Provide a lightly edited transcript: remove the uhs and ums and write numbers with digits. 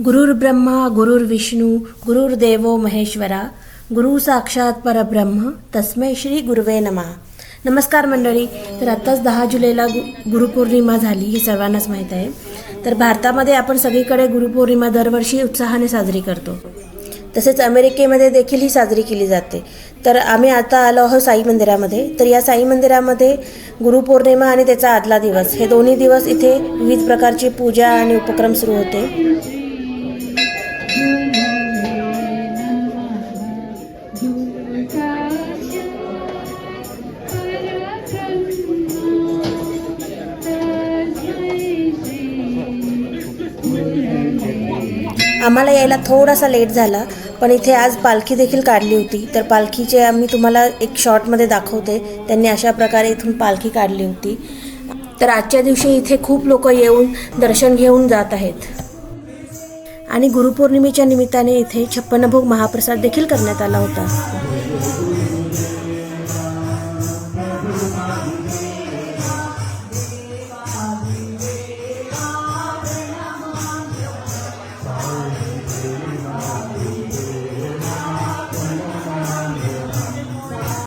गुरुर्ब्रह्मा गुरुर्विष्णू गुरुर्देवो महेश्वरा गुरु साक्षात परब्रह्म तस्मै श्री गुरुवे नमः. नमस्कार मंडळी. तर आत्ताच 10 जुलैला गुरुपौर्णिमा झाली ही सर्वांनाच माहीत आहे. तर भारतामध्ये आपण सगळीकडे गुरुपौर्णिमा दरवर्षी उत्साहाने साजरी करतो. तसेच अमेरिकेमध्ये देखील ही साजरी केली जाते. तर आम्ही आता आलो आहोत साई मंदिरामध्ये. तर या साई मंदिरामध्ये गुरुपौर्णिमा आणि त्याचा आदला दिवस हे दोन्ही दिवस इथे विविध प्रकारची पूजा आणि उपक्रम सुरू होते. आम्हाला यायला थोडासा लेट झाला, पण इथे आज पालखी देखील काढली होती. तर पालखीचे आम्ही तुम्हाला एक शॉर्टमध्ये दाखवते. त्यांनी अशा प्रकारे इथून पालखी काढली होती. तर आजच्या दिवशी इथे खूप लोक येऊन दर्शन घेऊन जात आहेत. आणि गुरुपौर्णिमेच्या निमित्ताने इथे 56 भोग महाप्रसाद देखील करण्यात आला होता.